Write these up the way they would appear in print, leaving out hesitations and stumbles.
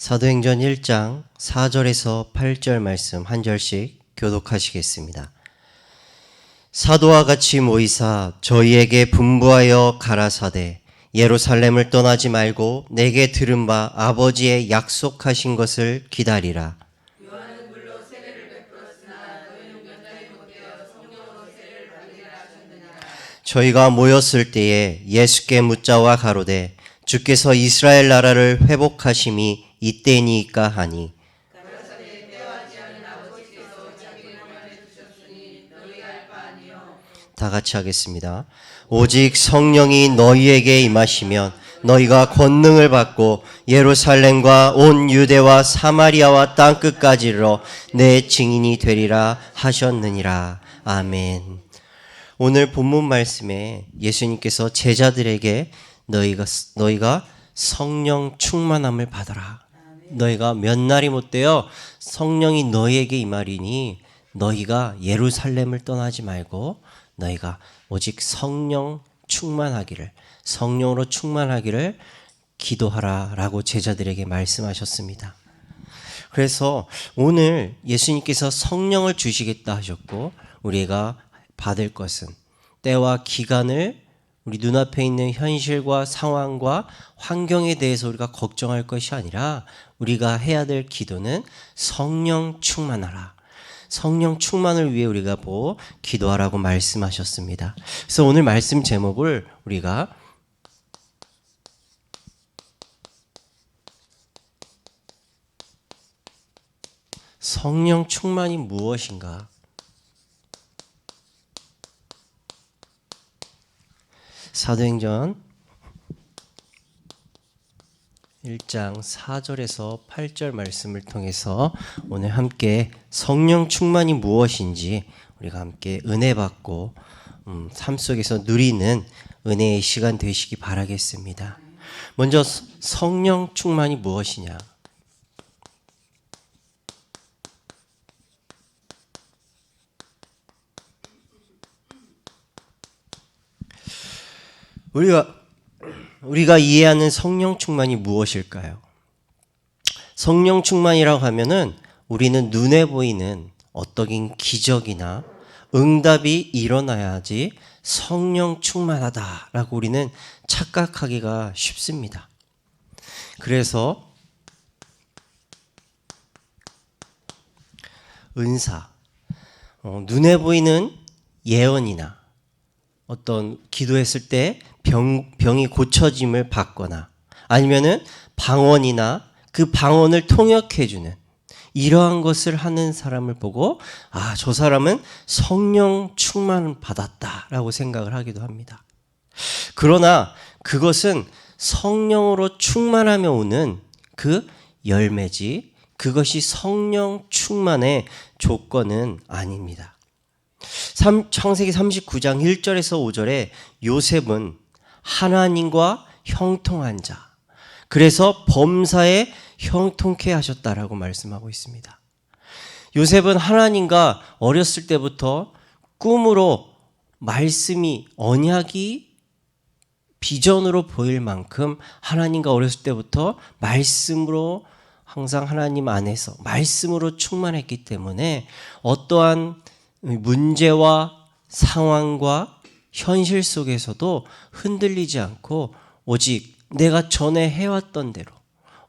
사도행전 1장 4절에서 8절 말씀 한 절씩 교독하시겠습니다. 사도와 같이 모이사 저희에게 분부하여 가라사대 예루살렘을 떠나지 말고 내게 들은 바 아버지의 약속하신 것을 기다리라. 요한은 물로 세례를 베풀었으나 너희는 연단이 못되어 성령으로 세례를 받으리라 하셨느니라. 저희가 모였을 때에 예수께 묻자와 가로되 주께서 이스라엘 나라를 회복하심이 이때니까 하니 가라사대 때와지 않은 아버지께서 자기 명령에 두셨으니 너희가 알 바 아니요. 다 같이 하겠습니다. 오직 성령이 너희에게 임하시면 너희가 권능을 받고 예루살렘과 온 유대와 사마리아와 땅끝까지 이르러 내 증인이 되리라 하셨느니라. 아멘. 오늘 본문 말씀에 예수님께서 제자들에게 너희가 성령 충만함을 받아라. 너희가 몇 날이 못되어 성령이 너희에게 임하리니 너희가 예루살렘을 떠나지 말고 너희가 오직 성령으로 충만하기를 기도하라 라고 제자들에게 말씀하셨습니다. 그래서 오늘 예수님께서 성령을 주시겠다 하셨고 우리가 받을 것은 때와 기간을 우리 눈앞에 있는 현실과 상황과 환경에 대해서 우리가 걱정할 것이 아니라 우리가 해야 될 기도는 성령 충만하라. 성령 충만을 위해 우리가 기도하라고 말씀하셨습니다. 그래서 오늘 말씀 제목을 우리가 성령 충만이 무엇인가? 사도행전 1장 4절에서 8절 말씀을 통해서 오늘 함께 성령 충만이 무엇인지 우리가 함께 은혜 받고 삶 속에서 누리는 은혜의 시간 되시기 바라겠습니다. 먼저 성령 충만이 무엇이냐? 우리가 이해하는 성령 충만이 무엇일까요? 성령 충만이라고 하면은 우리는 눈에 보이는 어떠한 기적이나 응답이 일어나야지 성령 충만하다라고 우리는 착각하기가 쉽습니다. 그래서 은사, 눈에 보이는 예언이나 어떤 기도했을 때 병이 고쳐짐을 받거나 아니면은 방언이나 그 방언을 통역해주는 이러한 것을 하는 사람을 보고 저 사람은 성령 충만 받았다라고 생각을 하기도 합니다. 그러나 그것은 성령으로 충만하며 오는 그 열매지 그것이 성령 충만의 조건은 아닙니다. 창세기 39장 1절에서 5절에 요셉은 하나님과 형통한 자, 그래서 범사에 형통케 하셨다라고 말씀하고 있습니다. 요셉은 하나님과 어렸을 때부터 꿈으로 말씀이 언약이 비전으로 보일 만큼 하나님과 어렸을 때부터 말씀으로 항상 하나님 안에서 말씀으로 충만했기 때문에 어떠한 문제와 상황과 현실 속에서도 흔들리지 않고 오직 내가 전에 해왔던 대로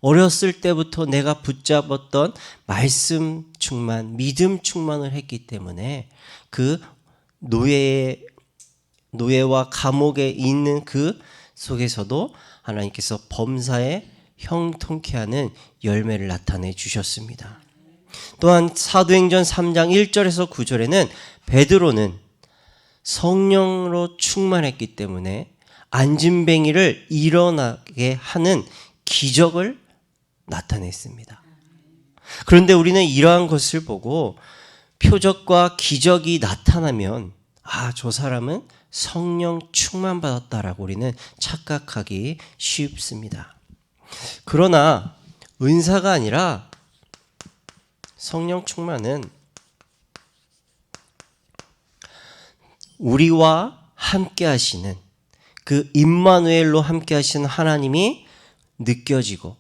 어렸을 때부터 내가 붙잡았던 말씀 충만, 믿음 충만을 했기 때문에 그 노예와 감옥에 있는 그 속에서도 하나님께서 범사에 형통케 하는 열매를 나타내 주셨습니다. 또한 사도행전 3장 1절에서 9절에는 베드로는 성령으로 충만했기 때문에 안진뱅이를 일어나게 하는 기적을 나타냈습니다. 그런데 우리는 이러한 것을 보고 표적과 기적이 나타나면 저 사람은 성령 충만 받았다라고 우리는 착각하기 쉽습니다. 그러나 은사가 아니라 성령 충만은 우리와 함께 하시는 그 임마누엘로 함께 하시는 하나님이 느껴지고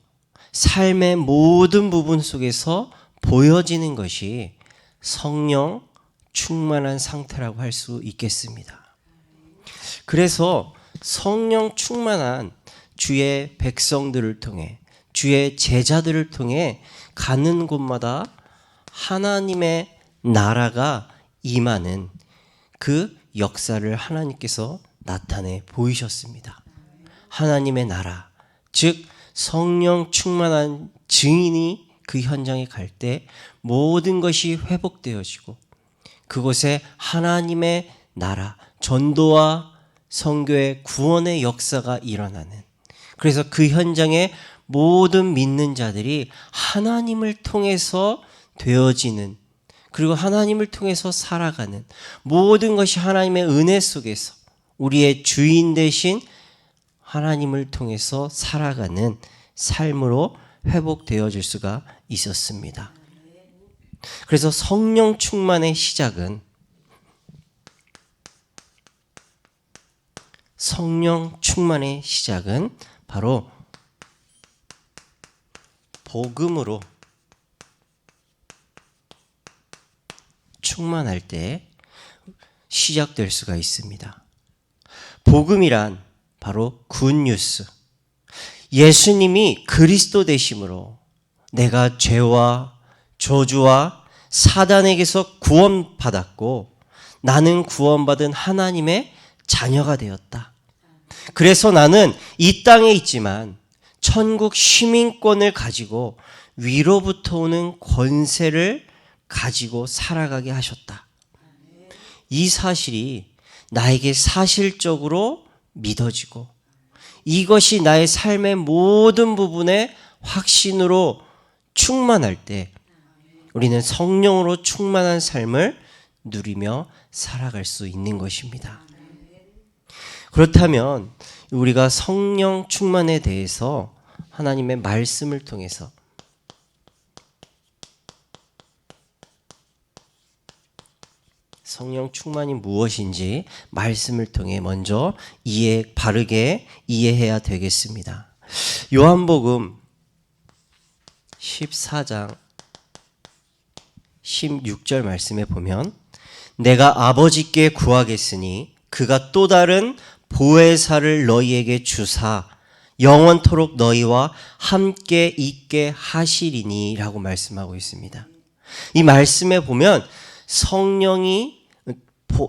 삶의 모든 부분 속에서 보여지는 것이 성령 충만한 상태라고 할 수 있겠습니다. 그래서 성령 충만한 주의 백성들을 통해, 주의 제자들을 통해 가는 곳마다 하나님의 나라가 임하는 그 역사를 하나님께서 나타내 보이셨습니다. 하나님의 나라, 즉 성령 충만한 증인이 그 현장에 갈 때 모든 것이 회복되어지고 그곳에 하나님의 나라, 전도와 선교의 구원의 역사가 일어나는, 그래서 그 현장에 모든 믿는 자들이 하나님을 통해서 되어지는, 그리고 하나님을 통해서 살아가는, 모든 것이 하나님의 은혜 속에서 우리의 주인 되신 하나님을 통해서 살아가는 삶으로 회복되어질 수가 있었습니다. 그래서 성령 충만의 시작은 바로 복음으로 충만할 때 시작될 수가 있습니다. 복음이란 바로 굿뉴스, 예수님이 그리스도 되심으로 내가 죄와 저주와 사단에게서 구원받았고 나는 구원받은 하나님의 자녀가 되었다. 그래서 나는 이 땅에 있지만 천국 시민권을 가지고 위로부터 오는 권세를 가지고 살아가게 하셨다. 이 사실이 나에게 사실적으로 믿어지고 이것이 나의 삶의 모든 부분에 확신으로 충만할 때 우리는 성령으로 충만한 삶을 누리며 살아갈 수 있는 것입니다. 그렇다면 우리가 성령 충만에 대해서 하나님의 말씀을 통해서 성령 충만이 무엇인지 말씀을 통해 먼저 바르게 이해해야 되겠습니다. 요한복음 14장 16절 말씀에 보면 내가 아버지께 구하겠으니 그가 또 다른 보혜사를 너희에게 주사 영원토록 너희와 함께 있게 하시리니 라고 말씀하고 있습니다. 이 말씀에 보면 성령이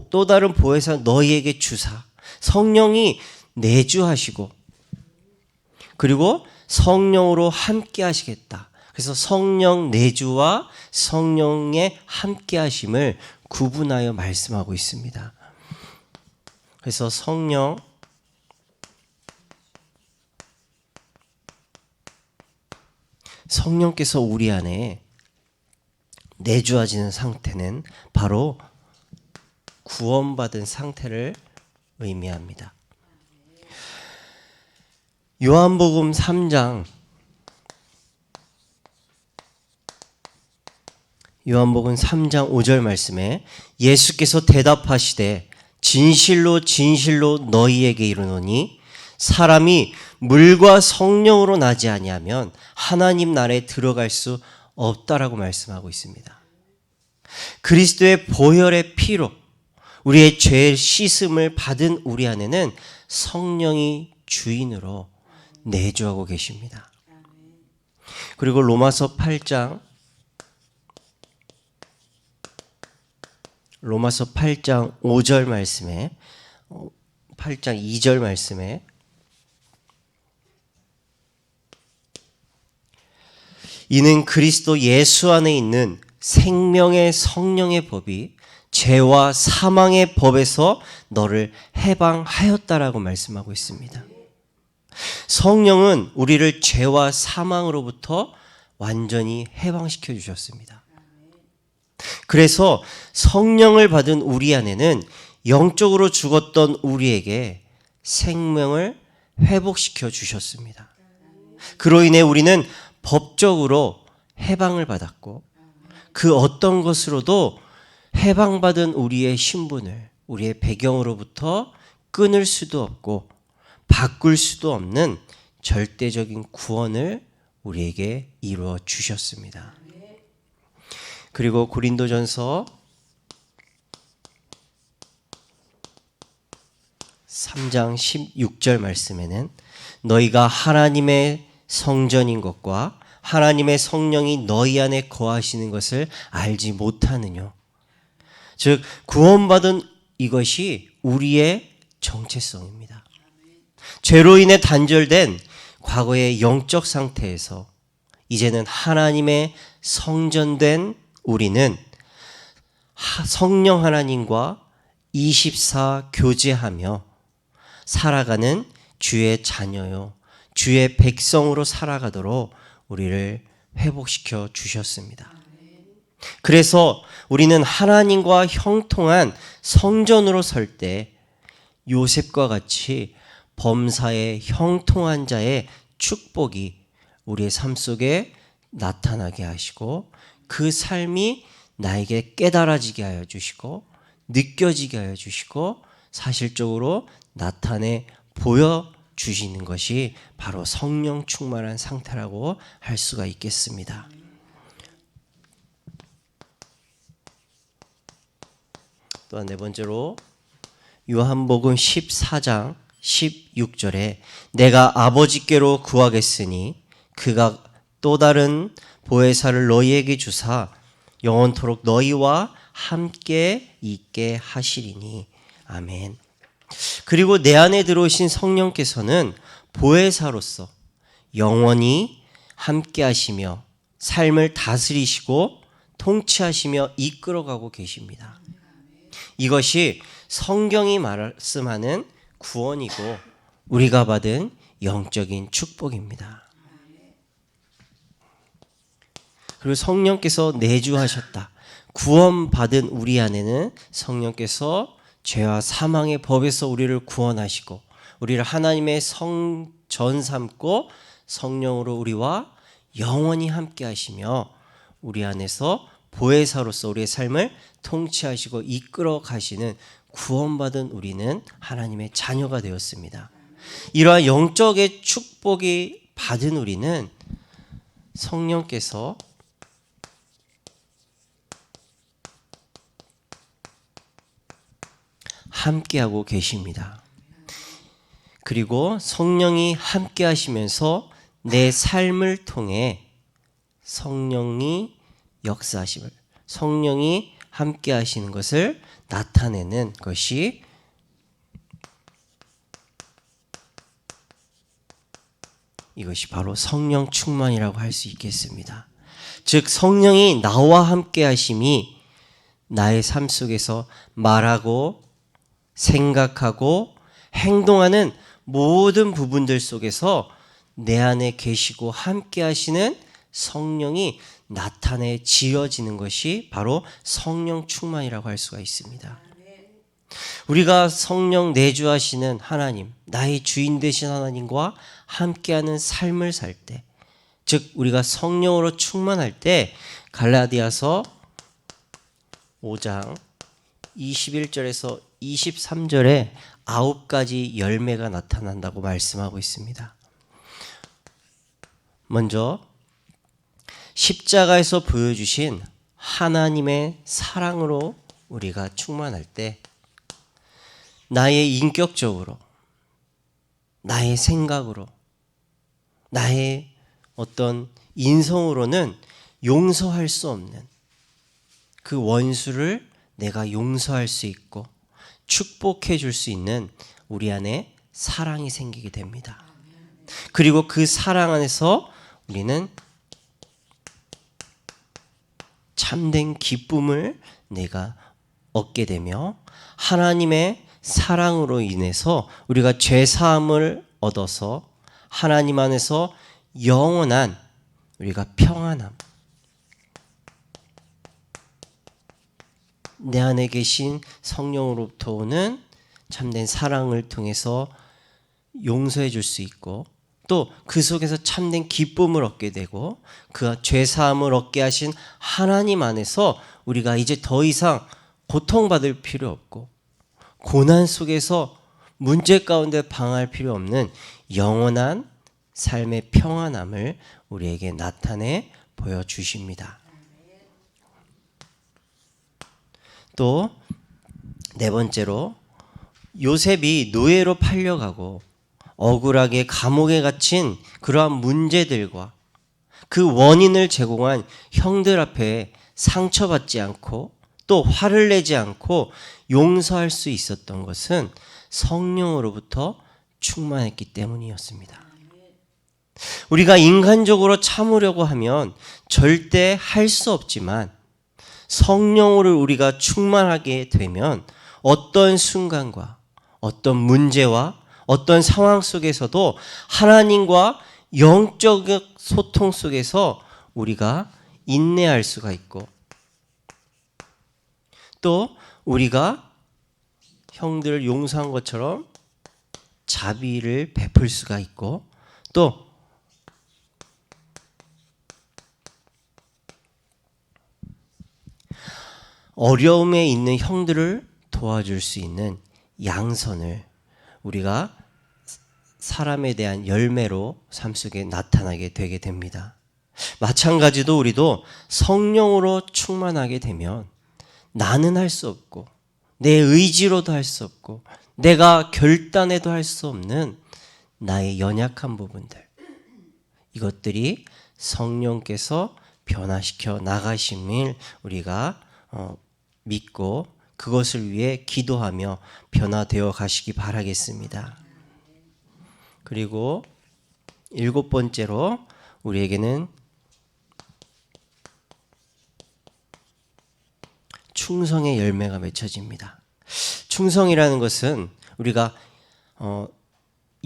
또 다른 보혜사 너희에게 주사, 성령이 내주하시고 그리고 성령으로 함께 하시겠다. 그래서 성령 내주와 성령의 함께 하심을 구분하여 말씀하고 있습니다. 그래서 성령께서 우리 안에 내주하시는 상태는 바로 구원받은 상태를 의미합니다. 요한복음 3장 5절 말씀에 예수께서 대답하시되 진실로 진실로 너희에게 이르노니 사람이 물과 성령으로 나지 아니하면 하나님 나라에 들어갈 수 없다라고 말씀하고 있습니다. 그리스도의 보혈의 피로 우리의 죄 씻음을 받은 우리 안에는 성령이 주인으로 내주하고 계십니다. 그리고 로마서 8장 5절 말씀에 8장 2절 말씀에 이는 그리스도 예수 안에 있는 생명의 성령의 법이 죄와 사망의 법에서 너를 해방하였다라고 말씀하고 있습니다. 성령은 우리를 죄와 사망으로부터 완전히 해방시켜 주셨습니다. 그래서 성령을 받은 우리 안에는 영적으로 죽었던 우리에게 생명을 회복시켜 주셨습니다. 그로 인해 우리는 법적으로 해방을 받았고 그 어떤 것으로도 해방받은 우리의 신분을 우리의 배경으로부터 끊을 수도 없고 바꿀 수도 없는 절대적인 구원을 우리에게 이루어 주셨습니다. 그리고 고린도전서 3장 16절 말씀에는 너희가 하나님의 성전인 것과 하나님의 성령이 너희 안에 거하시는 것을 알지 못하느뇨. 즉 구원받은 이것이 우리의 정체성입니다. 죄로 인해 단절된 과거의 영적 상태에서 이제는 하나님의 성전된 우리는 성령 하나님과 24 교제하며 살아가는 주의 자녀요, 주의 백성으로 살아가도록 우리를 회복시켜 주셨습니다. 그래서 우리는 하나님과 형통한 성전으로 설 때 요셉과 같이 범사에 형통한 자의 축복이 우리의 삶 속에 나타나게 하시고 그 삶이 나에게 깨달아지게 하여 주시고 느껴지게 하여 주시고 사실적으로 나타내 보여주시는 것이 바로 성령 충만한 상태라고 할 수가 있겠습니다. 또한 네 번째로 요한복음 14장 16절에 내가 아버지께로 구하겠으니 그가 또 다른 보혜사를 너희에게 주사 영원토록 너희와 함께 있게 하시리니. 아멘. 그리고 내 안에 들어오신 성령께서는 보혜사로서 영원히 함께 하시며 삶을 다스리시고 통치하시며 이끌어가고 계십니다. 이것이 성경이 말씀하는 구원이고 우리가 받은 영적인 축복입니다. 그리고 성령께서 내주하셨다. 구원받은 우리 안에는 성령께서 죄와 사망의 법에서 우리를 구원하시고 우리를 하나님의 성전 삼고 성령으로 우리와 영원히 함께 하시며 우리 안에서 보혜사로서 우리의 삶을 통치하시고 이끌어 가시는 구원받은 우리는 하나님의 자녀가 되었습니다. 이러한 영적의 축복이 받은 우리는 성령께서 함께하고 계십니다. 그리고 성령이 함께 하시면서 내 삶을 통해 성령이 역사하심을, 성령이 함께 하시는 것을 나타내는 것이 이것이 바로 성령 충만이라고 할 수 있겠습니다. 즉 성령이 나와 함께 하심이 나의 삶 속에서 말하고 생각하고 행동하는 모든 부분들 속에서 내 안에 계시고 함께 하시는 성령이 나타내 지어지는 것이 바로 성령 충만이라고 할 수가 있습니다. 우리가 성령 내주하시는 하나님, 나의 주인 되신 하나님과 함께하는 삶을 살 때, 즉 우리가 성령으로 충만할 때 갈라디아서 5장 21절에서 23절에 9가지 열매가 나타난다고 말씀하고 있습니다. 먼저 십자가에서 보여주신 하나님의 사랑으로 우리가 충만할 때 나의 인격적으로, 나의 생각으로, 나의 어떤 인성으로는 용서할 수 없는 그 원수를 내가 용서할 수 있고 축복해 줄 수 있는 우리 안에 사랑이 생기게 됩니다. 그리고 그 사랑 안에서 우리는 참된 기쁨을 내가 얻게 되며 하나님의 사랑으로 인해서 우리가 죄 사함을 얻어서 하나님 안에서 영원한 우리가 평안함, 내 안에 계신 성령으로부터 오는 참된 사랑을 통해서 용서해 줄 수 있고 또 그 속에서 참된 기쁨을 얻게 되고 그 죄 사함을 얻게 하신 하나님 안에서 우리가 이제 더 이상 고통받을 필요 없고 고난 속에서 문제 가운데 방황할 필요 없는 영원한 삶의 평안함을 우리에게 나타내 보여주십니다. 또 네 번째로 요셉이 노예로 팔려가고 억울하게 감옥에 갇힌 그러한 문제들과 그 원인을 제공한 형들 앞에 상처받지 않고 또 화를 내지 않고 용서할 수 있었던 것은 성령으로부터 충만했기 때문이었습니다. 우리가 인간적으로 참으려고 하면 절대 할 수 없지만 성령으로 우리가 충만하게 되면 어떤 순간과 어떤 문제와 어떤 상황 속에서도 하나님과 영적 소통 속에서 우리가 인내할 수가 있고 또 우리가 형들을 용서한 것처럼 자비를 베풀 수가 있고 또 어려움에 있는 형들을 도와줄 수 있는 양선을 우리가 사람에 대한 열매로 삶 속에 나타나게 되게 됩니다. 마찬가지로 우리도 성령으로 충만하게 되면 나는 할 수 없고 내 의지로도 할 수 없고 내가 결단해도 할 수 없는 나의 연약한 부분들, 이것들이 성령께서 변화시켜 나가심을 우리가 믿고 그것을 위해 기도하며 변화되어 가시기 바라겠습니다. 그리고 7번째로 우리에게는 충성의 열매가 맺혀집니다. 충성이라는 것은 우리가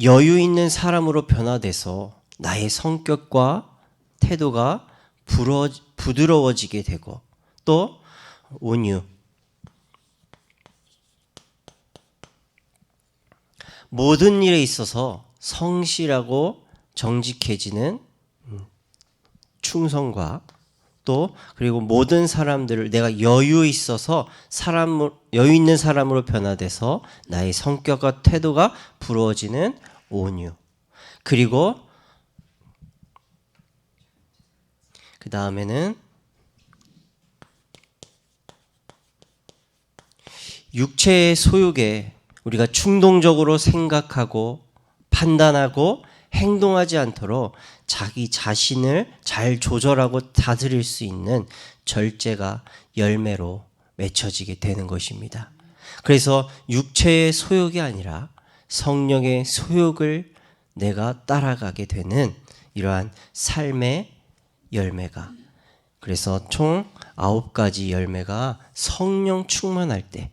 여유 있는 사람으로 변화돼서 나의 성격과 태도가 부드러워지게 되고 또 온유, 모든 일에 있어서 성실하고 정직해지는 충성과 또 그리고 모든 사람들을 내가 여유 있어서 여유 있는 사람으로 변화돼서 나의 성격과 태도가 부러워지는 온유, 그리고 그 다음에는 육체의 소욕에 우리가 충동적으로 생각하고 판단하고 행동하지 않도록 자기 자신을 잘 조절하고 다스릴 수 있는 절제가 열매로 맺혀지게 되는 것입니다. 그래서 육체의 소욕이 아니라 성령의 소욕을 내가 따라가게 되는 이러한 삶의 열매가, 그래서 총 9가지 열매가 성령 충만할 때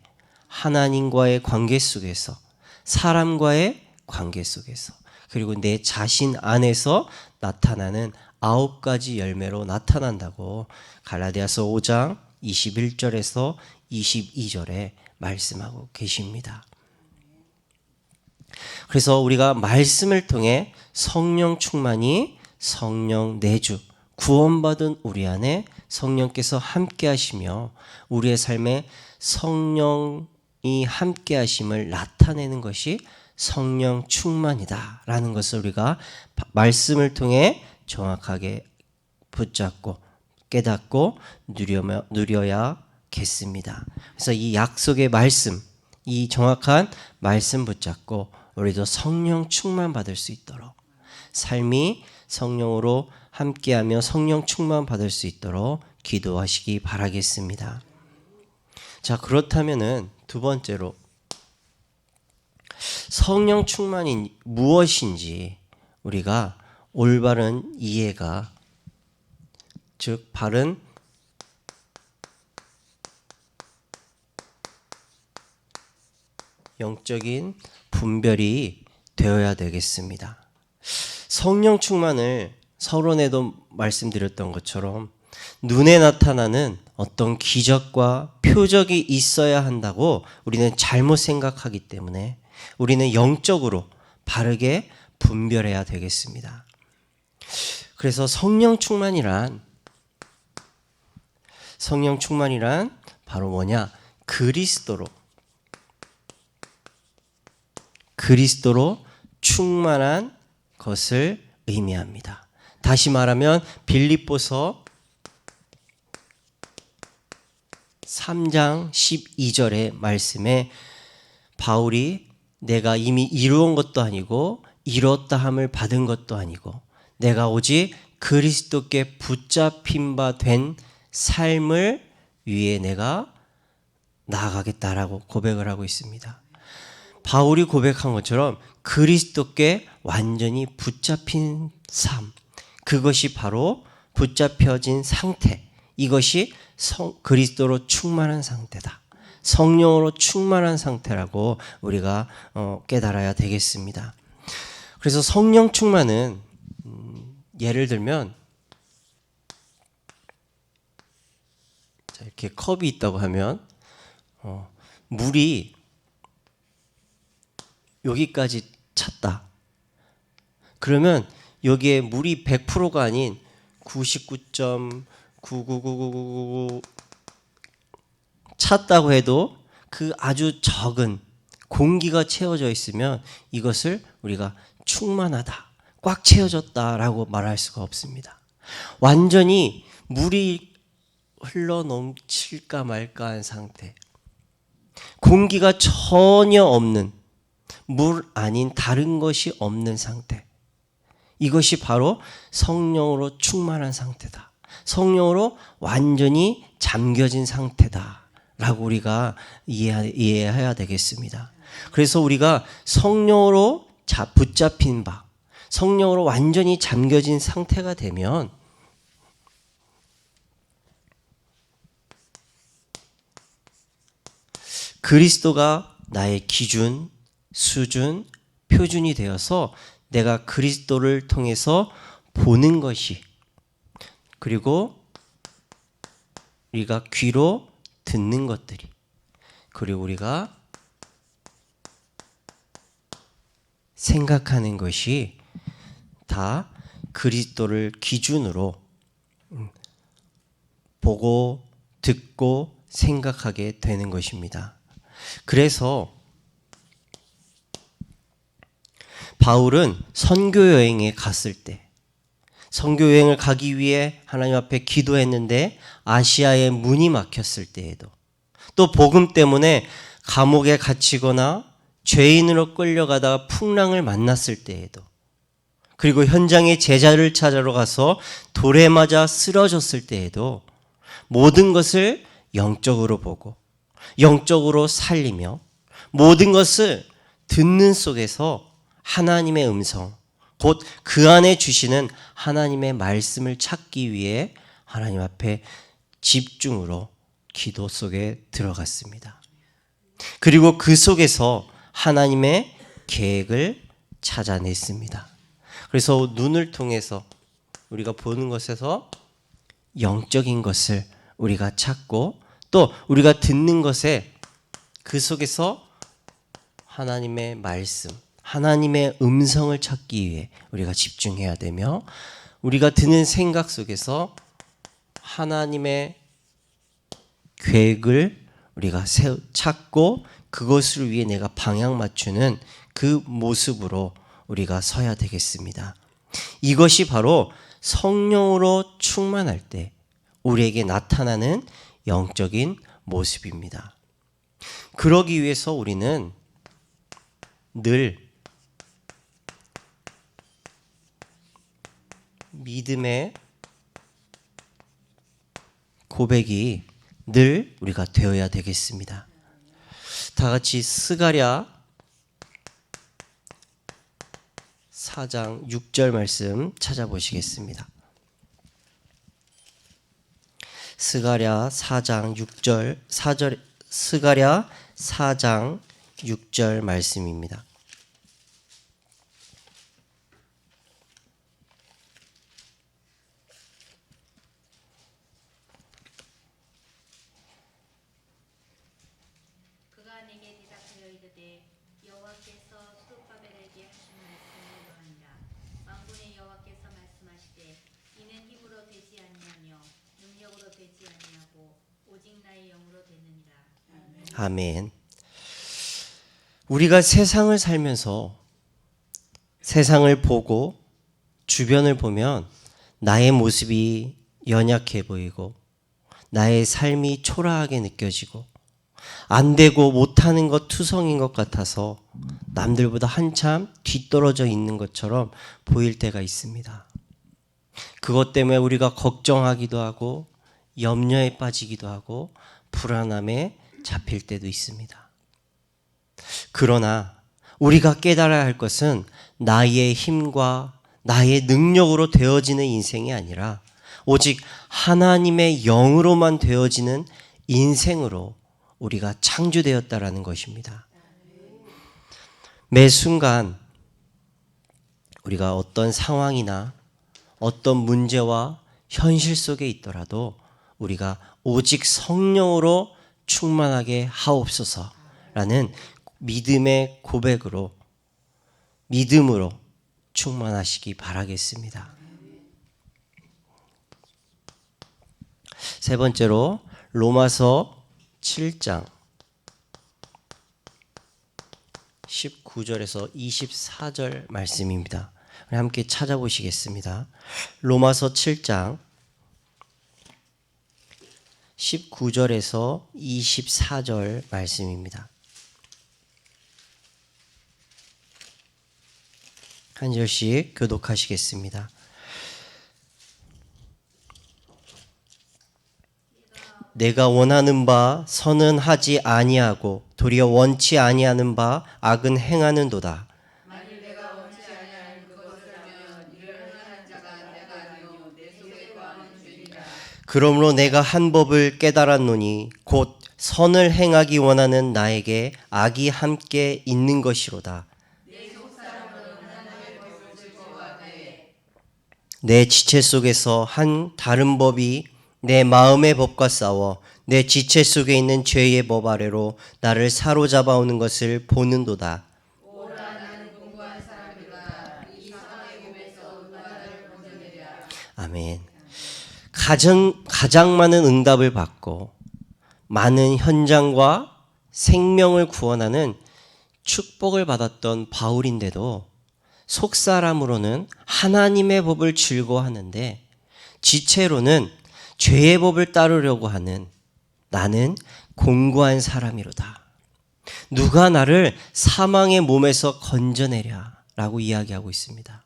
하나님과의 관계 속에서, 사람과의 관계 속에서, 그리고 내 자신 안에서 나타나는 9가지 열매로 나타난다고 갈라디아서 5장 21절에서 22절에 말씀하고 계십니다. 그래서 우리가 말씀을 통해 성령 충만이, 성령 내주, 구원받은 우리 안에 성령께서 함께 하시며 우리의 삶에 성령이 함께 하심을 나타내는 것이 성령 충만이다라는 것을 우리가 말씀을 통해 정확하게 붙잡고 깨닫고 누려야겠습니다. 그래서 이 약속의 말씀, 이 정확한 말씀 붙잡고 우리도 성령 충만 받을 수 있도록, 삶이 성령으로 함께하며 성령 충만 받을 수 있도록 기도하시기 바라겠습니다. 자, 그렇다면은 두 번째로 성령 충만이 무엇인지 우리가 올바른 이해가, 즉 바른 영적인 분별이 되어야 되겠습니다. 성령 충만을 서론에도 말씀드렸던 것처럼 눈에 나타나는 어떤 기적과 표적이 있어야 한다고 우리는 잘못 생각하기 때문에 우리는 영적으로 바르게 분별해야 되겠습니다. 그래서 성령 충만이란 바로 뭐냐? 그리스도로 충만한 것을 의미합니다. 다시 말하면 빌립보서 3장 12절의 말씀에 바울이 내가 이미 이루은 것도 아니고 이뤘다 함을 받은 것도 아니고 내가 오직 그리스도께 붙잡힌 바 된 삶을 위해 내가 나아가겠다라고 고백을 하고 있습니다. 바울이 고백한 것처럼 그리스도께 완전히 붙잡힌 삶, 그것이 바로 붙잡혀진 상태, 이것이 그리스도로 충만한 상태다. 성령으로 충만한 상태라고 우리가 깨달아야 되겠습니다. 그래서 성령 충만은 예를 들면 이렇게 컵이 있다고 하면 물이 여기까지 찼다. 그러면 여기에 물이 100%가 아닌 99.99999 찼다고 해도 그 아주 적은 공기가 채워져 있으면 이것을 우리가 충만하다, 꽉 채워졌다라고 말할 수가 없습니다. 완전히 물이 흘러 넘칠까 말까 한 상태, 공기가 전혀 없는, 물 아닌 다른 것이 없는 상태, 이것이 바로 성령으로 충만한 상태다. 성령으로 완전히 잠겨진 상태다 라고 우리가 이해해야 되겠습니다. 그래서 우리가 성령으로 붙잡힌 바, 성령으로 완전히 잠겨진 상태가 되면 그리스도가 나의 기준, 수준, 표준이 되어서 내가 그리스도를 통해서 보는 것이, 그리고 우리가 귀로 듣는 것들이, 그리고 우리가 생각하는 것이 다 그리스도를 기준으로 보고 듣고 생각하게 되는 것입니다. 그래서 바울은 선교 여행에 갔을 때, 선교 여행을 가기 위해 하나님 앞에 기도했는데 아시아에 문이 막혔을 때에도, 또 복음 때문에 감옥에 갇히거나 죄인으로 끌려가다가 풍랑을 만났을 때에도, 그리고 현장에 제자를 찾으러 가서 돌에 맞아 쓰러졌을 때에도 모든 것을 영적으로 보고 영적으로 살리며 모든 것을 듣는 속에서 하나님의 음성, 곧 그 안에 주시는 하나님의 말씀을 찾기 위해 하나님 앞에 집중으로 기도 속에 들어갔습니다. 그리고 그 속에서 하나님의 계획을 찾아냈습니다. 그래서 눈을 통해서 우리가 보는 것에서 영적인 것을 우리가 찾고, 또 우리가 듣는 것에 그 속에서 하나님의 말씀, 하나님의 음성을 찾기 위해 우리가 집중해야 되며, 우리가 드는 생각 속에서 하나님의 계획을 우리가 찾고 그것을 위해 내가 방향 맞추는 그 모습으로 우리가 서야 되겠습니다. 이것이 바로 성령으로 충만할 때 우리에게 나타나는 영적인 모습입니다. 그러기 위해서 우리는 늘 믿음의 고백이 늘 우리가 되어야 되겠습니다. 다 같이 스가랴 4장 6절 말씀 찾아보시겠습니다. 스가랴 4장 6절 4절 스가랴 4장 6절 말씀입니다. 그가 내게 대답하여 이르되 여호와께서 스룹바벨에게 하신 말씀을 이러하니라. 만군의 여호와께서 말씀하시되 이는 힘으로 되지 아니하며 능력으로 되지 아니하고 오직 나의 영으로 되느니라. 아멘. 우리가 세상을 살면서 세상을 보고 주변을 보면 나의 모습이 연약해 보이고 나의 삶이 초라하게 느껴지고 안 되고 못하는 것 투성인 것 같아서 남들보다 한참 뒤떨어져 있는 것처럼 보일 때가 있습니다. 그것 때문에 우리가 걱정하기도 하고 염려에 빠지기도 하고 불안함에 잡힐 때도 있습니다. 그러나 우리가 깨달아야 할 것은 나의 힘과 나의 능력으로 되어지는 인생이 아니라 오직 하나님의 영으로만 되어지는 인생으로 우리가 창조되었다라는 것입니다. 매 순간 우리가 어떤 상황이나 어떤 문제와 현실 속에 있더라도 우리가 오직 성령으로 충만하게 하옵소서라는 믿음의 고백으로 믿음으로 충만하시기 바라겠습니다. 세 번째로 로마서 7장 19절에서 24절 말씀입니다. 함께 찾아보시겠습니다. 로마서 7장 19절에서 24절 말씀입니다. 한 절씩 교독하시겠습니다. 내가 원하는 바 선은 하지 아니하고 도리어 원치 아니하는 바 악은 행하는도다. 만일 내가 원치 아니하는 그것을 하면 이를 행하는 자가 내가 아니요 내 속에 거하는 죄니라. 그러므로 내가 한 법을 깨달았노니 곧 선을 행하기 원하는 나에게 악이 함께 있는 것이로다. 내 속사람은 하나님의 법을 즐거워하되 내 지체 속에서 한 다른 법이 내 마음의 법과 싸워 내 지체 속에 있는 죄의 법 아래로 나를 사로잡아 오는 것을 보는도다. 오라 나는 공부한 사람이라 이 사망의 몸에서 누가 나를 건져내랴. 아멘. 가장 많은 응답을 받고 많은 현장과 생명을 구원하는 축복을 받았던 바울인데도 속사람으로는 하나님의 법을 즐거워하는데 지체로는 죄의 법을 따르려고 하는 나는 공고한 사람이로다. 누가 나를 사망의 몸에서 건져내랴 라고 이야기하고 있습니다.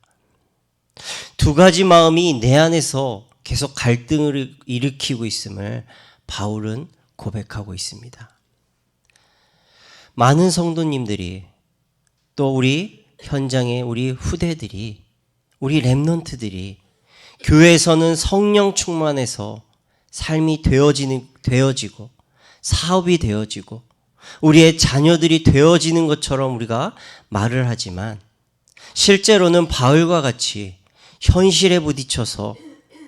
두 가지 마음이 내 안에서 계속 갈등을 일으키고 있음을 바울은 고백하고 있습니다. 많은 성도님들이 또 우리 현장의 우리 후대들이 우리 렘넌트들이 교회에서는 성령 충만해서 삶이 되어지고 사업이 되어지고 우리의 자녀들이 되어지는 것처럼 우리가 말을 하지만 실제로는 바울과 같이 현실에 부딪혀서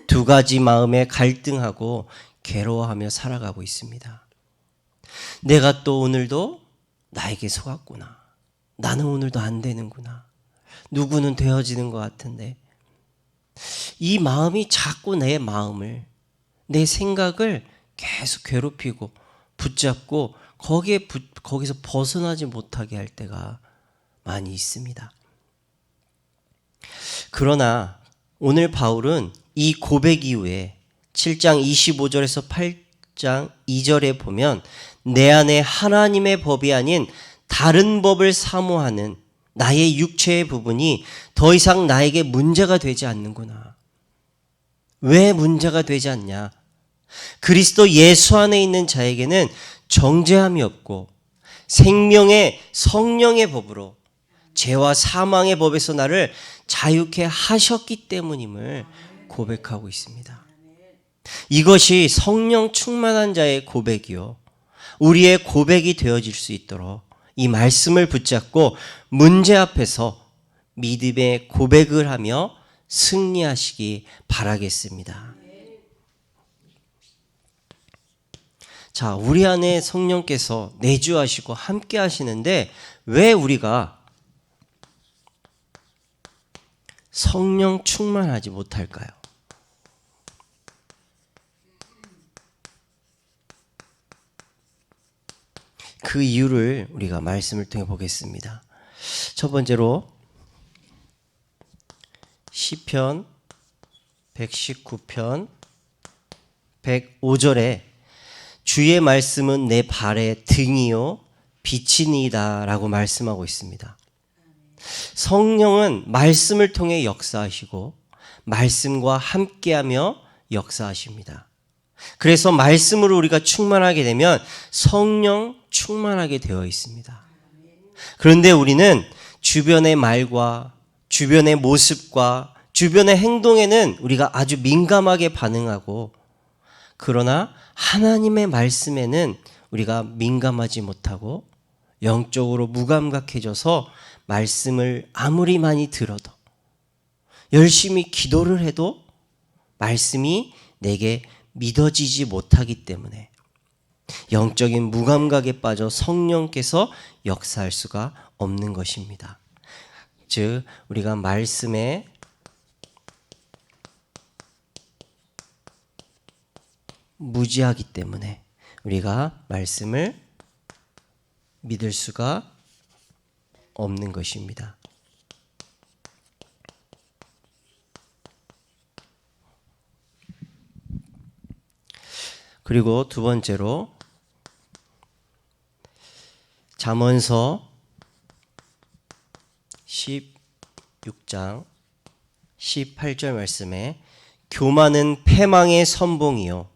두 가지 마음에 갈등하고 괴로워하며 살아가고 있습니다. 내가 또 오늘도 나에게 속았구나. 나는 오늘도 안 되는구나. 누구는 되어지는 것 같은데 이 마음이 자꾸 내 마음을 내 생각을 계속 괴롭히고 붙잡고 거기서 벗어나지 못하게 할 때가 많이 있습니다. 그러나 오늘 바울은 이 고백 이후에 7장 25절에서 8장 2절에 보면 내 안에 하나님의 법이 아닌 다른 법을 사모하는 나의 육체의 부분이 더 이상 나에게 문제가 되지 않는구나. 왜 문제가 되지 않냐? 그리스도 예수 안에 있는 자에게는 정죄함이 없고 생명의 성령의 법으로 죄와 사망의 법에서 나를 자유케 하셨기 때문임을 고백하고 있습니다. 이것이 성령 충만한 자의 고백이요. 우리의 고백이 되어질 수 있도록 이 말씀을 붙잡고 문제 앞에서 믿음의 고백을 하며 승리하시기 바라겠습니다. 자, 우리 안에 성령께서 내주하시고 함께 하시는데 왜 우리가 성령 충만하지 못할까요? 그 이유를 우리가 말씀을 통해 보겠습니다. 첫 번째로 시편 119편 105절에 주의 말씀은 내 발의 등이요 빛이니이다 라고 말씀하고 있습니다. 성령은 말씀을 통해 역사하시고 말씀과 함께하며 역사하십니다. 그래서 말씀으로 우리가 충만하게 되면 성령 충만하게 되어 있습니다. 그런데 우리는 주변의 말과 주변의 모습과 주변의 행동에는 우리가 아주 민감하게 반응하고, 그러나 하나님의 말씀에는 우리가 민감하지 못하고 영적으로 무감각해져서 말씀을 아무리 많이 들어도 열심히 기도를 해도 말씀이 내게 믿어지지 못하기 때문에 영적인 무감각에 빠져 성령께서 역사할 수가 없는 것입니다. 즉 우리가 말씀에 무지하기 때문에 우리가 말씀을 믿을 수가 없는 것입니다. 그리고 두 번째로 잠언서 16장 18절 말씀에 교만은 패망의 선봉이요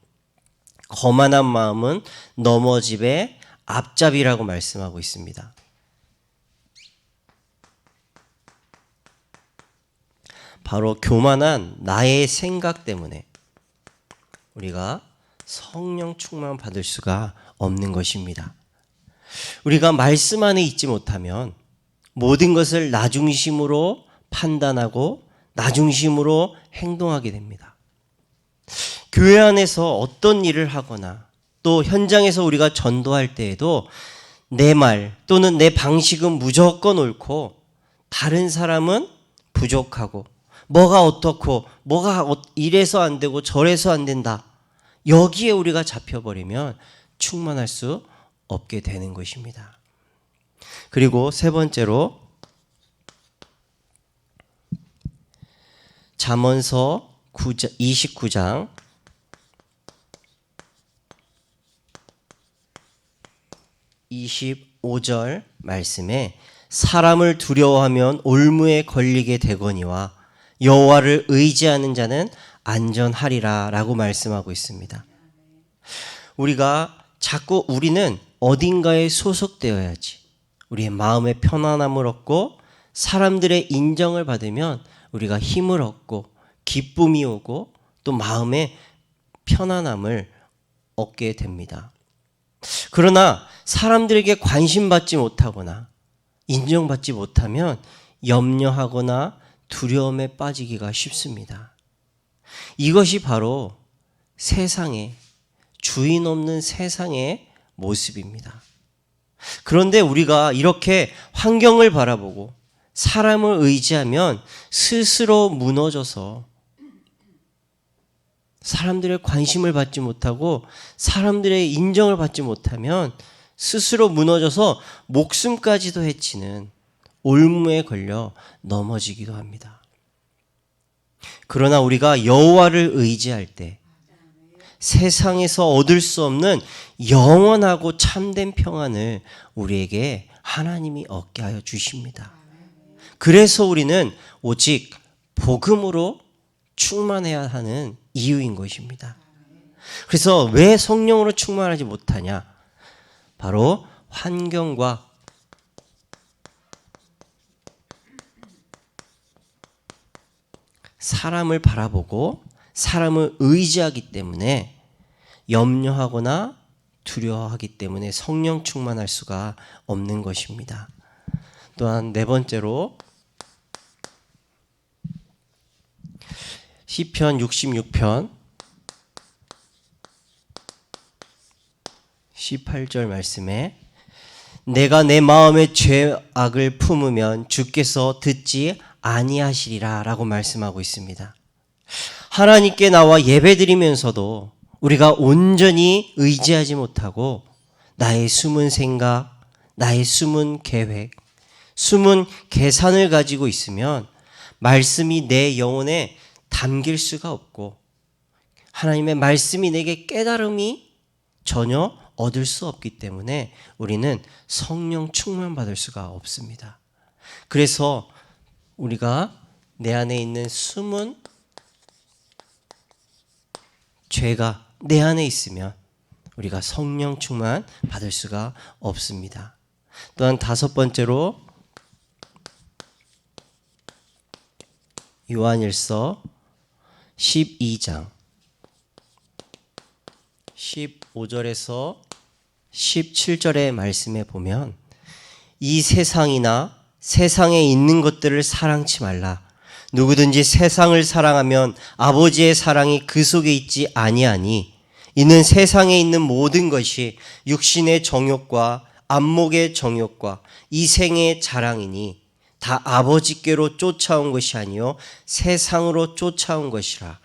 거만한 마음은 넘어짐의 앞잡이라고 말씀하고 있습니다. 바로 교만한 나의 생각 때문에 우리가 성령 충만 받을 수가 없는 것입니다. 우리가 말씀 안에 있지 못하면 모든 것을 나 중심으로 판단하고 나 중심으로 행동하게 됩니다. 교회 안에서 어떤 일을 하거나 또 현장에서 우리가 전도할 때에도 내 말 또는 내 방식은 무조건 옳고 다른 사람은 부족하고 뭐가 어떻고 뭐가 이래서 안 되고 저래서 안 된다. 여기에 우리가 잡혀버리면 충만할 수 없게 되는 것입니다. 그리고 세 번째로 잠언서 29장 25절 말씀에 사람을 두려워하면 올무에 걸리게 되거니와 여호와를 의지하는 자는 안전하리라 라고 말씀하고 있습니다. 우리는 어딘가에 소속되어야지 우리의 마음의 편안함을 얻고 사람들의 인정을 받으면 우리가 힘을 얻고 기쁨이 오고 또 마음의 편안함을 얻게 됩니다. 그러나 사람들에게 관심받지 못하거나 인정받지 못하면 염려하거나 두려움에 빠지기가 쉽습니다. 이것이 바로 주인 없는 세상의 모습입니다. 그런데 우리가 이렇게 환경을 바라보고 사람을 의지하면 스스로 무너져서 사람들의 관심을 받지 못하고 사람들의 인정을 받지 못하면 스스로 무너져서 목숨까지도 해치는 올무에 걸려 넘어지기도 합니다. 그러나 우리가 여호와를 의지할 때 세상에서 얻을 수 없는 영원하고 참된 평안을 우리에게 하나님이 얻게 하여 주십니다. 그래서 우리는 오직 복음으로 충만해야 하는 이유인 것입니다. 그래서 왜 성령으로 충만하지 못하냐? 바로 환경과 사람을 바라보고 사람을 의지하기 때문에 염려하거나 두려워하기 때문에 성령 충만할 수가 없는 것입니다. 또한 네 번째로 시편 66편 18절 말씀에 내가 내 마음의 죄악을 품으면 주께서 듣지 아니하시리라 라고 말씀하고 있습니다. 하나님께 나와 예배드리면서도 우리가 온전히 의지하지 못하고 나의 숨은 생각, 나의 숨은 계획, 숨은 계산을 가지고 있으면 말씀이 내 영혼에 담길 수가 없고 하나님의 말씀이 내게 깨달음이 전혀 얻을 수 없기 때문에 우리는 성령 충만받을 수가 없습니다. 그래서 우리가 내 안에 있는 숨은 죄가 내 안에 있으면 우리가 성령 충만 받을 수가 없습니다. 또한 다섯 번째로 요한일서 12장 15절에서 17절의 말씀에 보면 이 세상이나 세상에 있는 것들을 사랑치 말라. 누구든지 세상을 사랑하면 아버지의 사랑이 그 속에 있지 아니하니 이는 세상에 있는 모든 것이 육신의 정욕과 안목의 정욕과 이생의 자랑이니 다 아버지께로 쫓아온 것이 아니요 세상으로 쫓아온 것이라.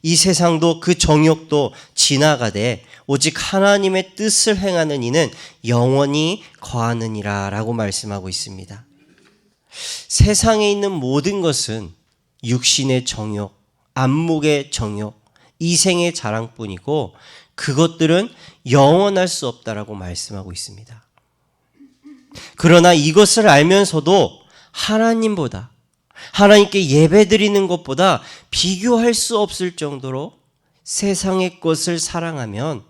이 세상도 그 정욕도 지나가되 오직 하나님의 뜻을 행하는 이는 영원히 거하느니라 라고 말씀하고 있습니다. 세상에 있는 모든 것은 육신의 정욕, 안목의 정욕, 이생의 자랑뿐이고 그것들은 영원할 수 없다라고 말씀하고 있습니다. 그러나 이것을 알면서도 하나님보다 하나님께 예배드리는 것보다 비교할 수 없을 정도로 세상의 것을 사랑하면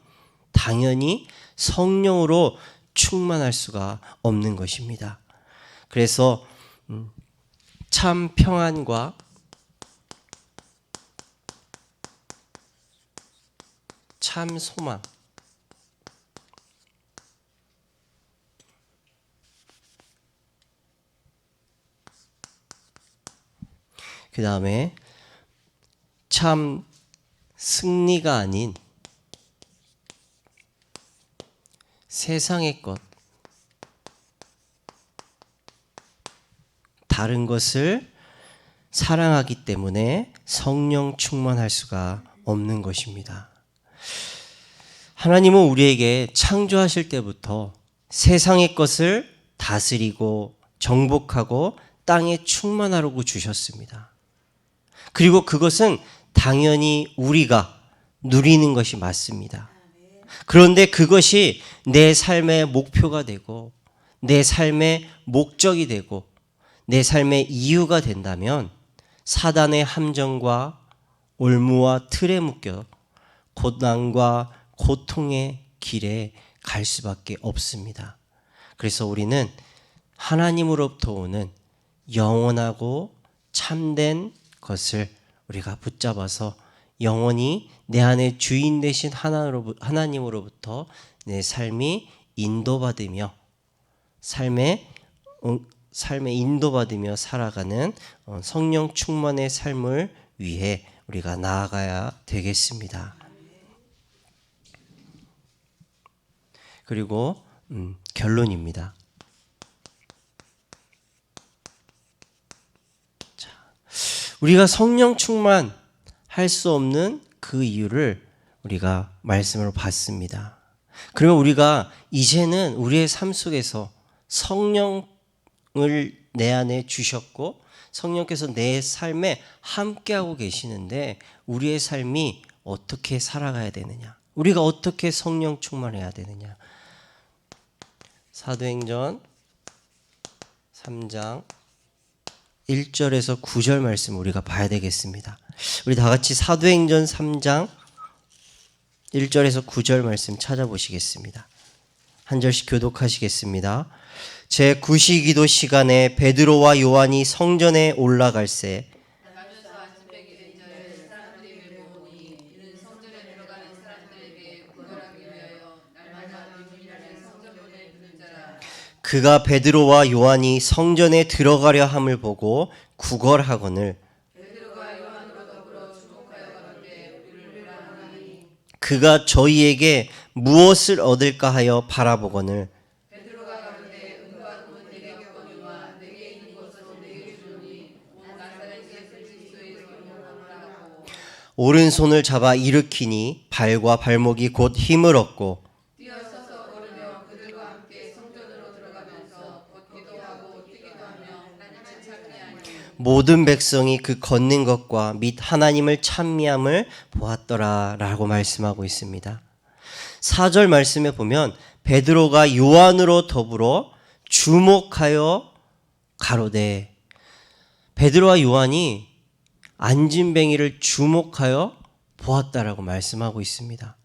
당연히 성령으로 충만할 수가 없는 것입니다. 그래서 참 평안과 참 소망, 그 다음에 참 승리가 아닌 세상의 것, 다른 것을 사랑하기 때문에 성령 충만할 수가 없는 것입니다. 하나님은 우리에게 창조하실 때부터 세상의 것을 다스리고 정복하고 땅에 충만하라고 주셨습니다. 그리고 그것은 당연히 우리가 누리는 것이 맞습니다. 그런데 그것이 내 삶의 목표가 되고 내 삶의 목적이 되고 내 삶의 이유가 된다면 사단의 함정과 올무와 틀에 묶여 고난과 고통의 길에 갈 수밖에 없습니다. 그래서 우리는 하나님으로부터 오는 영원하고 참된 것을 우리가 붙잡아서 영원히 내 안에 주인 되신 하나님으로부터 내 삶이 인도받으며 삶에 인도받으며 살아가는 성령 충만의 삶을 위해 우리가 나아가야 되겠습니다. 그리고 결론입니다. 우리가 성령 충만할 수 없는 그 이유를 우리가 말씀으로 봤습니다. 그러면 우리가 이제는 우리의 삶 속에서 성령을 내 안에 주셨고 성령께서 내 삶에 함께하고 계시는데 우리의 삶이 어떻게 살아가야 되느냐? 우리가 어떻게 성령 충만해야 되느냐? 사도행전 3장 1절에서 9절 말씀 우리가 봐야 되겠습니다. 우리 다 같이 사도행전 3장 1절에서 9절 말씀 찾아보시겠습니다. 한 절씩 교독하시겠습니다. 제9시기도 시간에 베드로와 요한이 성전에 올라갈새 그가 베드로와 요한이 성전에 들어가려 함을 보고 구걸하거늘 그가 저희에게 무엇을 얻을까 하여 바라보거늘 오른손을 잡아 일으키니 발과 발목이 곧 힘을 얻고 모든 백성이 그 걷는 것과 및 하나님을 찬미함을 보았더라 라고 말씀하고 있습니다. 4절 말씀에 보면 베드로가 요한으로 더불어 주목하여 가로되, 베드로와 요한이 안진뱅이를 주목하여 보았다라고 말씀하고 있습니다.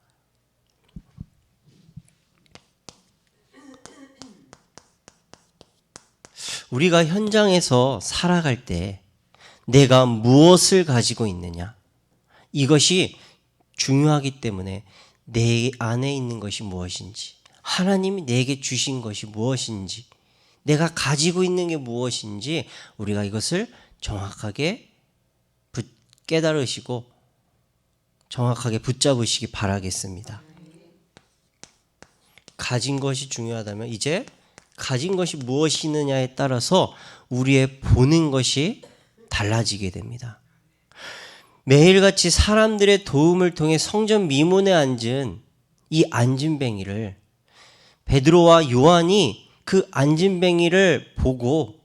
우리가 현장에서 살아갈 때 내가 무엇을 가지고 있느냐, 이것이 중요하기 때문에 내 안에 있는 것이 무엇인지, 하나님이 내게 주신 것이 무엇인지, 내가 가지고 있는 게 무엇인지 우리가 이것을 정확하게 깨달으시고 정확하게 붙잡으시기 바라겠습니다. 가진 것이 중요하다면 이제 가진 것이 무엇이느냐에 따라서 우리의 보는 것이 달라지게 됩니다. 매일같이 사람들의 도움을 통해 성전 미문에 앉은 이 안진뱅이를 베드로와 요한이 그 안진뱅이를 보고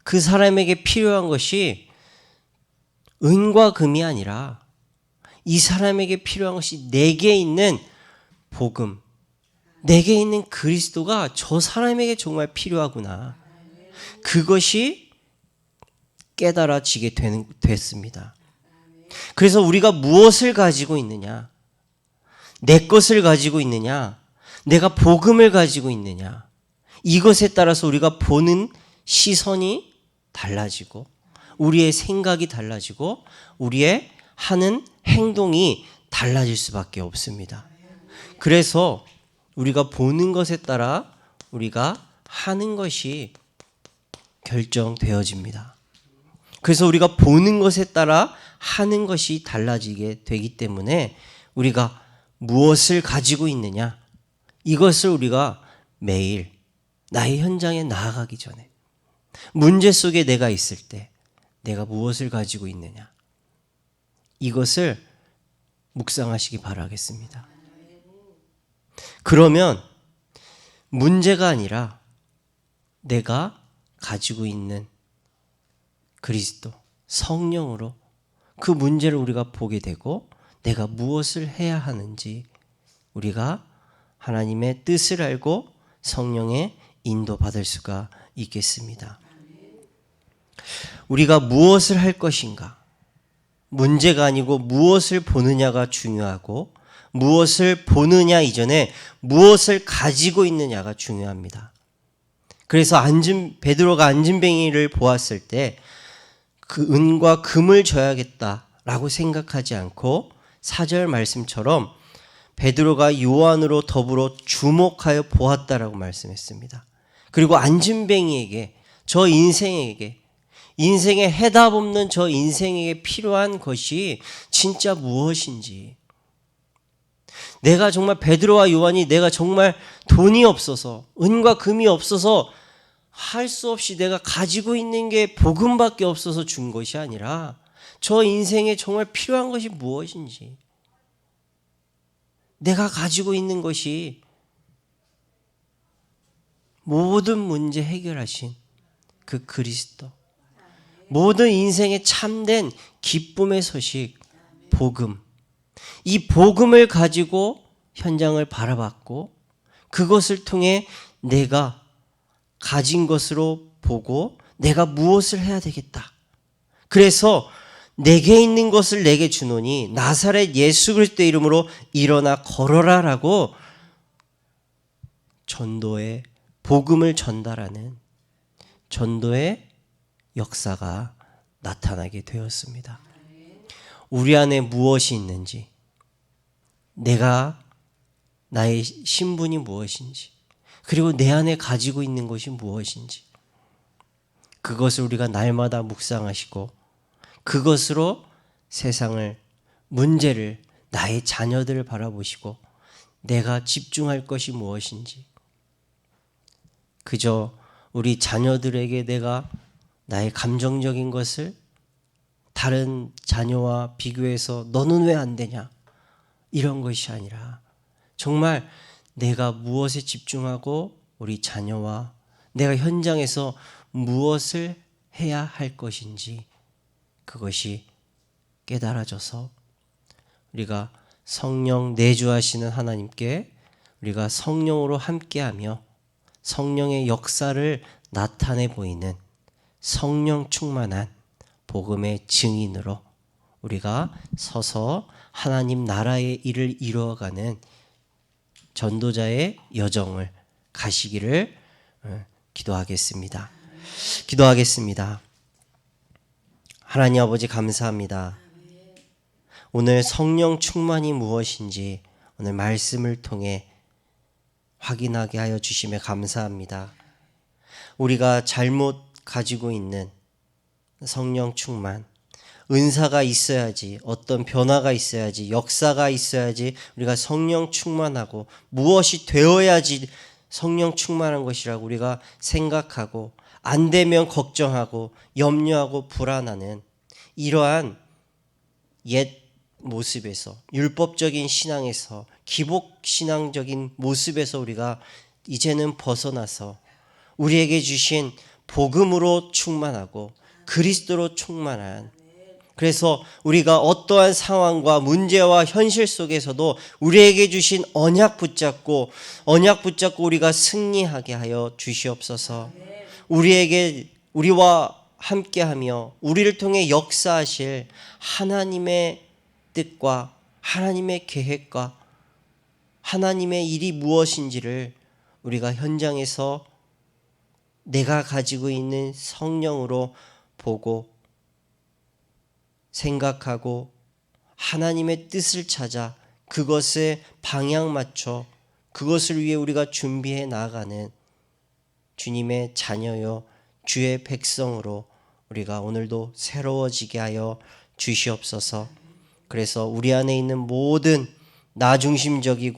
그 사람에게 필요한 것이 은과 금이 아니라 이 사람에게 필요한 것이 내게 있는 복음, 내게 있는 그리스도가 저 사람에게 정말 필요하구나. 그것이 깨달아지게 됐습니다. 그래서 우리가 무엇을 가지고 있느냐, 내 것을 가지고 있느냐, 내가 복음을 가지고 있느냐, 이것에 따라서 우리가 보는 시선이 달라지고 우리의 생각이 달라지고 우리의 하는 행동이 달라질 수밖에 없습니다. 그래서 우리가 보는 것에 따라 우리가 하는 것이 결정되어집니다. 그래서 우리가 보는 것에 따라 하는 것이 달라지게 되기 때문에 우리가 무엇을 가지고 있느냐, 이것을 우리가 매일 나의 현장에 나아가기 전에, 문제 속에 내가 있을 때 내가 무엇을 가지고 있느냐, 이것을 묵상하시기 바라겠습니다. 그러면 문제가 아니라 내가 가지고 있는 그리스도, 성령으로 그 문제를 우리가 보게 되고 내가 무엇을 해야 하는지 우리가 하나님의 뜻을 알고 성령의 인도받을 수가 있겠습니다. 우리가 무엇을 할 것인가, 문제가 아니고 무엇을 보느냐가 중요하고 무엇을 보느냐 이전에 무엇을 가지고 있느냐가 중요합니다. 그래서 베드로가 안진뱅이를 보았을 때 그 은과 금을 줘야겠다라고 생각하지 않고 4절 말씀처럼 베드로가 요한으로 더불어 주목하여 보았다라고 말씀했습니다. 그리고 안진뱅이에게, 저 인생에게, 인생에 해답 없는 저 인생에게 필요한 것이 진짜 무엇인지, 내가 정말 베드로와 요한이 내가 정말 돈이 없어서, 은과 금이 없어서 할 수 없이 내가 가지고 있는 게 복음밖에 없어서 준 것이 아니라 저 인생에 정말 필요한 것이 무엇인지, 내가 가지고 있는 것이 모든 문제 해결하신 그 그리스도, 모든 인생의 참된 기쁨의 소식, 복음, 이 복음을 가지고 현장을 바라봤고 그것을 통해 내가 가진 것으로 보고 내가 무엇을 해야 되겠다. 그래서 내게 있는 것을 내게 주노니 나사렛 예수 그리스도의 이름으로 일어나 걸어라 라고 전도의 복음을 전달하는 전도의 역사가 나타나게 되었습니다. 우리 안에 무엇이 있는지, 내가 나의 신분이 무엇인지, 그리고 내 안에 가지고 있는 것이 무엇인지, 그것을 우리가 날마다 묵상하시고 그것으로 세상을, 문제를, 나의 자녀들을 바라보시고 내가 집중할 것이 무엇인지, 그저 우리 자녀들에게 내가 나의 감정적인 것을 다른 자녀와 비교해서 너는 왜 안 되냐, 이런 것이 아니라 정말 내가 무엇에 집중하고 우리 자녀와 내가 현장에서 무엇을 해야 할 것인지 그것이 깨달아져서 우리가 성령 내주하시는 하나님께 우리가 성령으로 함께하며 성령의 역사를 나타내 보이는 성령 충만한 복음의 증인으로 우리가 서서 하나님 나라의 일을 이루어가는 전도자의 여정을 가시기를 기도하겠습니다. 기도하겠습니다. 하나님 아버지 감사합니다. 오늘 성령 충만이 무엇인지 오늘 말씀을 통해 확인하게 하여 주심에 감사합니다. 우리가 잘못 가지고 있는 성령 충만, 은사가 있어야지, 어떤 변화가 있어야지, 역사가 있어야지 우리가 성령 충만하고 무엇이 되어야지 성령 충만한 것이라고 우리가 생각하고 안 되면 걱정하고 염려하고 불안하는 이러한 옛 모습에서 율법적인 신앙에서 기복 신앙적인 모습에서 우리가 이제는 벗어나서 우리에게 주신 복음으로 충만하고 그리스도로 충만한, 그래서 우리가 어떠한 상황과 문제와 현실 속에서도 우리에게 주신 언약 붙잡고 우리가 승리하게 하여 주시옵소서. 우리와 함께하며 우리를 통해 역사하실 하나님의 뜻과 하나님의 계획과 하나님의 일이 무엇인지를 우리가 현장에서 내가 가지고 있는 성령으로 보고 생각하고 하나님의 뜻을 찾아 그것에 방향 맞춰 그것을 위해 우리가 준비해 나아가는 주님의 자녀요 주의 백성으로 우리가 오늘도 새로워지게 하여 주시옵소서. 그래서 우리 안에 있는 모든 나 중심적인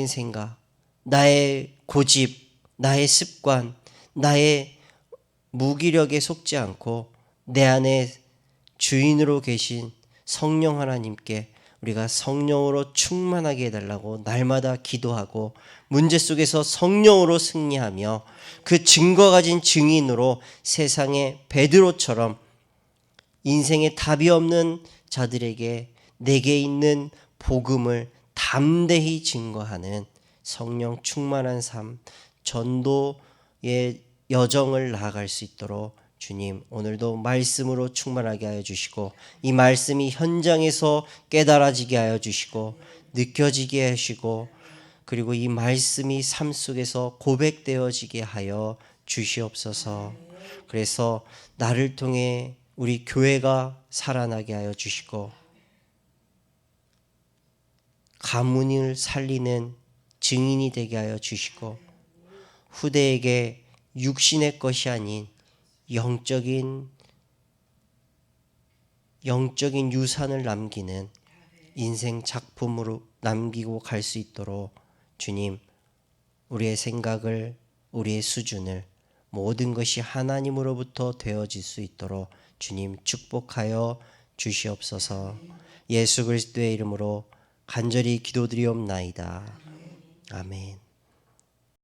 생각, 나의 고집, 나의 습관, 나의 무기력에 속지 않고 내 안에 주인으로 계신 성령 하나님께 우리가 성령으로 충만하게 해달라고 날마다 기도하고 문제 속에서 성령으로 승리하며 그 증거 가진 증인으로 세상의 베드로처럼 인생에 답이 없는 자들에게 내게 있는 복음을 담대히 증거하는 성령 충만한 삶, 전도의 여정을 나아갈 수 있도록 주님 오늘도 말씀으로 충만하게 하여 주시고 이 말씀이 현장에서 깨달아지게 하여 주시고 느껴지게 하시고 그리고 이 말씀이 삶 속에서 고백되어지게 하여 주시옵소서. 그래서 나를 통해 우리 교회가 살아나게 하여 주시고 가문을 살리는 증인이 되게 하여 주시고 후대에게 육신의 것이 아닌 영적인 유산을 남기는 인생 작품으로 남기고 갈 수 있도록 주님 우리의 생각을 우리의 수준을 모든 것이 하나님으로부터 되어질 수 있도록 주님 축복하여 주시옵소서. 예수 그리스도의 이름으로 간절히 기도드리옵나이다. 아멘.